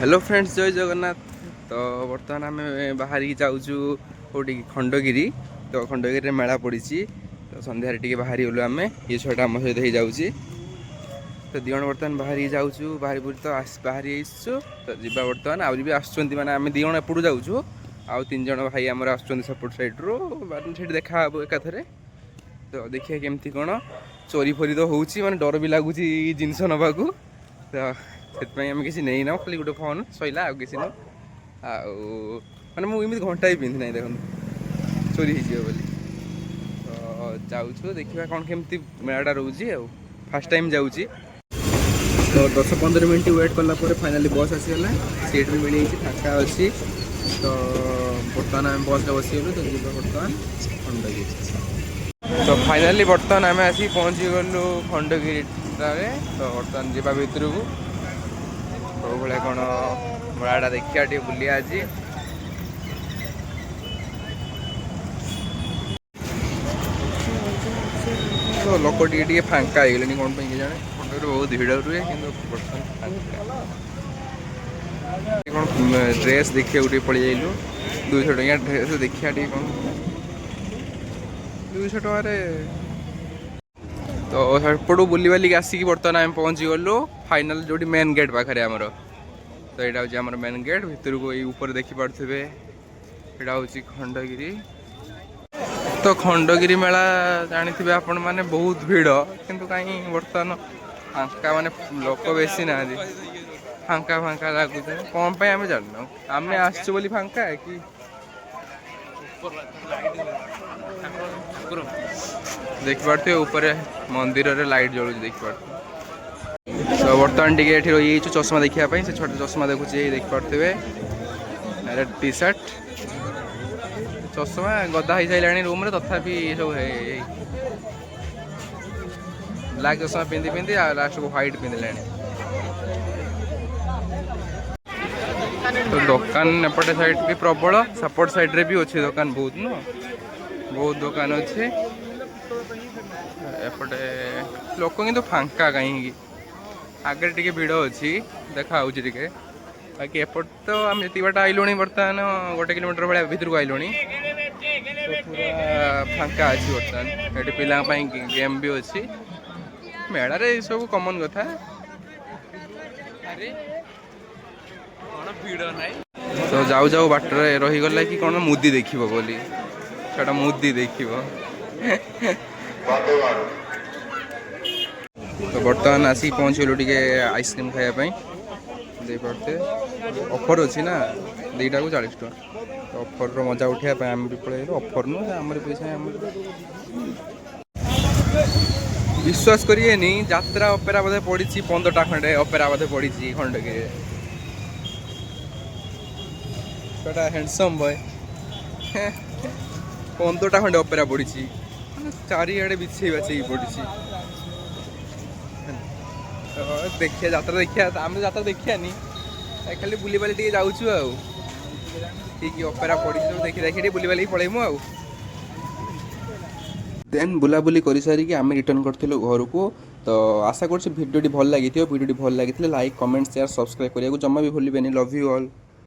Hello friends, जय जगन्नाथ। तो बर्तमान आम बाहर जाऊँ कौटी खंडगिरी। तो खंडगिरी मेला पड़ी तो सन्धार टे बाहरी गलु आम ये छुआटा आम सहित हो जाऊँगी। तो दिज बर्तमान बाहरी जाऊँ बाहरी पूरी तो बाहरी आसु तो जा बर्तमान आउरी भी आसुँच मैंने आम दिज एपटू जाऊँ आउ 3 जन भाई आमर आसपट सैड्रु देखा एकाथरे। तो देखिए केमती कौन चोरी फोरी तो होची माने डर भी लगुच जिनस नवा तो से किसी नहीं ना खाली गोटे फोन सैला आ किसी नुह माने मुझे घंटा भी पिंधि ना देखो चोरी हो बोली। तो जाऊँ देखा कौन केमती मेलाटा रोचे आ फास्ट टाइम जाऊँगी। तो 10-15 मिनट वेट कलापर फाइनाली बस आसीगला सीट भी मिल फाँका अच्छी। तो बर्तमान आम बस बसीगलु तो जी बर्तमान खंडगिरी। तो फाइनाली बर्तमान आम आसी पहुँची गलु खंडगिरी। तो बर्तमान जावा भितर को तो भाया कौन मेलाटा देखा टे बुलिया आज। तो लोक टे फाँका हो गले कौन कि जाने खंडगिरी बहुत भिड़ रुए कि कौन ड्रेस देखा पड़े जाइलु 200 टंकिया ड्रेस देखा कौन 200 टकर। तो सेपटू बुली बालिक आसिक बर्तमान आम पहुँची गलु फाइनाल जो मेन गेट पाखे आमर। तो यहाँ हूँ मेन गेट भितर को ऊपर देखिपे यहाँ हूँ खंडगिरी। तो खंडगिरी मेला जानी आपण मैंने बहुत भिड़ किंतु कहीं बर्तमान फाँका माने लोक बेसी ना फाँका फाँका लगुच कौन पे आम जानना आम आसचु बोली फाँका है कि देखिपे ऊपर मंदिर रे लाइट जलू देखिपे। तो बर्तमान टे रही चश्मा देखापी से छोटे चश्मा देखुचे देखिपे टी सर्ट चश्मा गदा हो सारे रूम रे तथापि सब ब्लैक चश्मा पिंधि पिंधि लास्ट को व्हाइट पिंधे। तो दुकान एपटे साइड भी प्रबल सपोर्ट साइड रे भी अच्छे दुकान बहुत बहुत दुकान अच्छे एपटे लोक किंतु फाँका कहीं आगे टे भिड़ अच्छी देखा टे बाकी एपट तो आम जी बाट आइलु बर्तमान 1 किलोमीटर भाया भर को आइलु तो पूरा फाँका अच्छी बर्तमान ये पिलापाई गेम भी अच्छी मेलारे सब कमन कथा तो जाऊ जाऊ बाटर रहीगला कि कौन मुदी देख बोली छुटा मुदी देख। तो बर्तमान आसिक पहुँचलु टे आइसक्रीम खायापाई दे पारते ऑफर अच्छी ना 2टा को 40 टका। तो ऑफर मजा उठाया आम भी पलैलु ऑफर नुह आम पैसा विश्वास करिए यात्रा अपेरा बोधे पड़ी 15टा खंडे अपेरा बोधे पड़ी खंडगिरी छोटा हैंडसम बॉय 15टा खंडे अपेरा पड़ी चारिआडे बिछे बाछे पड़ी। देखिए यात्रा देखिए आम यात्रा देखिया खाली बुली बाली टे जाऊँ ठीक अपेरा पड़ी देखी देखी बुली बाली पलैमु आउ देन बुलाबुली कर सारिकी आम रिटर्न करूँ घर को। तो आशा कर भिडियोटी भल लगी भिडियोटी भल लगी लाइक कमेंट शेयर सब्सक्राइब करने को जमा भी भूलें। Love you all.